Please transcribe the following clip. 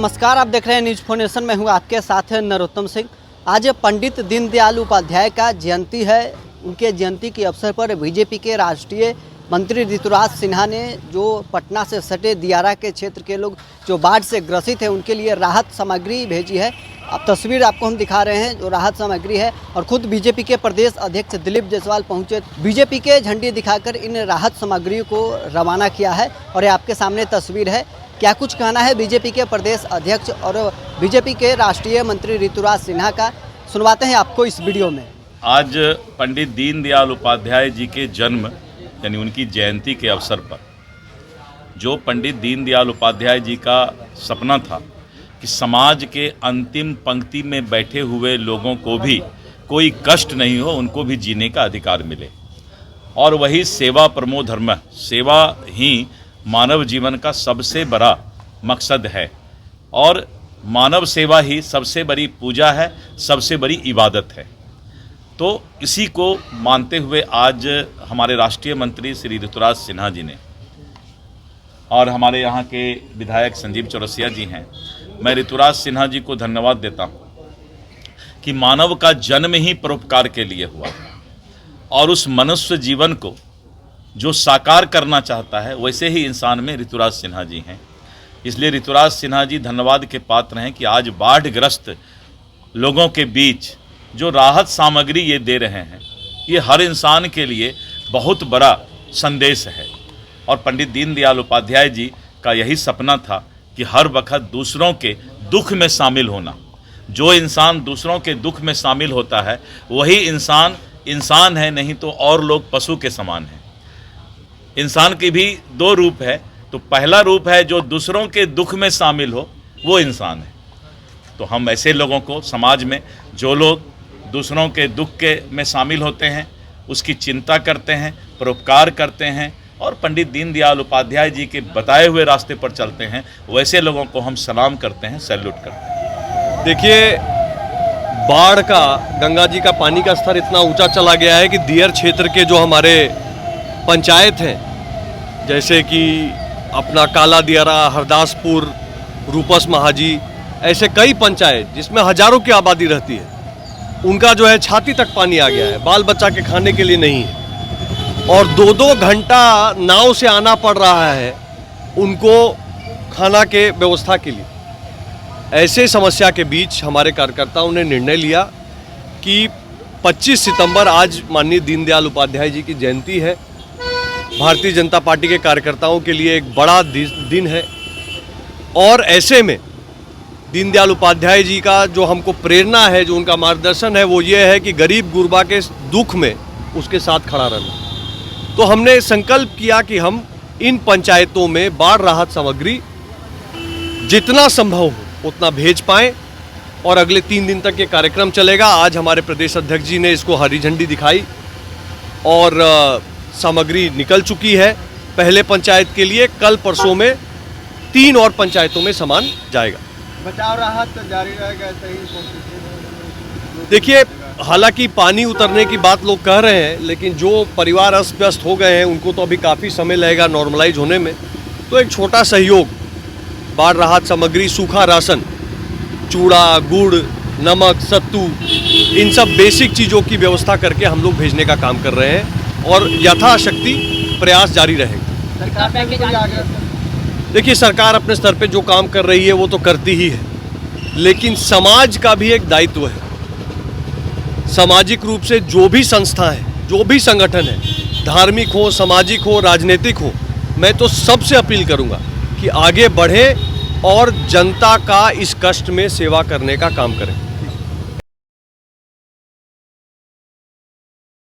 नमस्कार, आप देख रहे हैं न्यूज 4 नेशन। मैं हूं आपके साथ नरोत्तम सिंह। आज पंडित दीनदयाल उपाध्याय का जयंती है। उनके जयंती के अवसर पर बीजेपी के राष्ट्रीय मंत्री ऋतुराज सिन्हा ने जो पटना से सटे दियारा के क्षेत्र के लोग जो बाढ़ से ग्रसित हैं उनके लिए राहत सामग्री भेजी है। अब तस्वीर आपको हम दिखा रहे हैं जो राहत सामग्री है, और खुद बीजेपी के प्रदेश अध्यक्ष दिलीप जायसवाल पहुंचे, बीजेपी के झंडी दिखाकर इन राहत सामग्रियों को रवाना किया है। और ये आपके सामने तस्वीर है। क्या कुछ कहना है बीजेपी के प्रदेश अध्यक्ष और बीजेपी के राष्ट्रीय मंत्री ऋतुराज सिन्हा का, सुनवाते हैं आपको इस वीडियो में। आज पंडित दीनदयाल उपाध्याय जी के जन्म यानी उनकी जयंती के अवसर पर जो पंडित दीनदयाल उपाध्याय जी का सपना था कि समाज के अंतिम पंक्ति में बैठे हुए लोगों को भी कोई कष्ट नहीं हो, उनको भी जीने का अधिकार मिले, और वही सेवा परमो धर्म, सेवा ही मानव जीवन का सबसे बड़ा मकसद है, और मानव सेवा ही सबसे बड़ी पूजा है, सबसे बड़ी इबादत है। तो इसी को मानते हुए आज हमारे राष्ट्रीय मंत्री श्री ऋतुराज सिन्हा जी ने और हमारे यहाँ के विधायक संजीव चौरसिया जी हैं, मैं ऋतुराज सिन्हा जी को धन्यवाद देता हूँ कि मानव का जन्म ही परोपकार के लिए हुआ, और उस मनुष्य जीवन को जो साकार करना चाहता है वैसे ही इंसान में ऋतुराज सिन्हा जी हैं। इसलिए ऋतुराज सिन्हा जी धन्यवाद के पात्र हैं कि आज बाढ़ग्रस्त लोगों के बीच जो राहत सामग्री ये दे रहे हैं, ये हर इंसान के लिए बहुत बड़ा संदेश है। और पंडित दीनदयाल उपाध्याय जी का यही सपना था कि हर वक्त दूसरों के दुख में शामिल होना। जो इंसान दूसरों के दुख में शामिल होता है वही इंसान है, नहीं तो और लोग पशु के समान हैं। इंसान की भी दो रूप है, तो पहला रूप है जो दूसरों के दुख में शामिल हो, वो इंसान है। तो हम ऐसे लोगों को समाज में, जो लोग दूसरों के दुख के में शामिल होते हैं, उसकी चिंता करते हैं, परोपकार करते हैं और पंडित दीनदयाल उपाध्याय जी के बताए हुए रास्ते पर चलते हैं, वैसे लोगों को हम सलाम करते हैं, सैल्यूट करते हैं। देखिए, बाढ़ का, गंगा जी का पानी का स्तर इतना ऊंचा चला गया है कि दियर क्षेत्र के जो हमारे पंचायत हैं, जैसे कि अपना काला दियारा, हरदासपुर, रूपस महाजी, ऐसे कई पंचायत जिसमें हजारों की आबादी रहती है, उनका जो है छाती तक पानी आ गया है, बाल बच्चा के खाने के लिए नहीं है, और 2-2 घंटा नाव से आना पड़ रहा है उनको खाना के व्यवस्था के लिए। ऐसे समस्या के बीच हमारे कार्यकर्ताओं ने निर्णय लिया कि 25 सितंबर आज माननीय दीनदयाल उपाध्याय जी की जयंती है। भारतीय जनता पार्टी के कार्यकर्ताओं के लिए एक बड़ा दिन है, और ऐसे में दीनदयाल उपाध्याय जी का जो हमको प्रेरणा है, जो उनका मार्गदर्शन है, वो ये है कि गरीब गुरबा के दुख में उसके साथ खड़ा रहना। तो हमने संकल्प किया कि हम इन पंचायतों में बाढ़ राहत सामग्री जितना संभव हो उतना भेज पाएं, और अगले 3 दिन तक ये कार्यक्रम चलेगा। आज हमारे प्रदेश अध्यक्ष जी ने इसको हरी झंडी दिखाई और सामग्री निकल चुकी है। पहले पंचायत के लिए कल परसों में 3 और पंचायतों में सामान जाएगा। बचाव राहत तो जारी रहेगा, सही। देखिए, हालांकि पानी उतरने की बात लोग कह रहे हैं, लेकिन जो परिवार अस्त व्यस्त हो गए हैं उनको तो अभी काफ़ी समय लगेगा नॉर्मलाइज होने में। तो एक छोटा सहयोग, बाढ़ राहत सामग्री, सूखा राशन, चूड़ा, गुड़, नमक, सत्तू, इन सब बेसिक चीज़ों की व्यवस्था करके हम लोग भेजने का काम कर रहे हैं, और यथाशक्ति प्रयास जारी रहेगा। देखिए, सरकार अपने स्तर पे जो काम कर रही है वो तो करती ही है, लेकिन समाज का भी एक दायित्व है। सामाजिक रूप से जो भी संस्था है, जो भी संगठन है, धार्मिक हो, सामाजिक हो, राजनीतिक हो, मैं तो सबसे अपील करूंगा कि आगे बढ़े और जनता का इस कष्ट में सेवा करने का काम करें।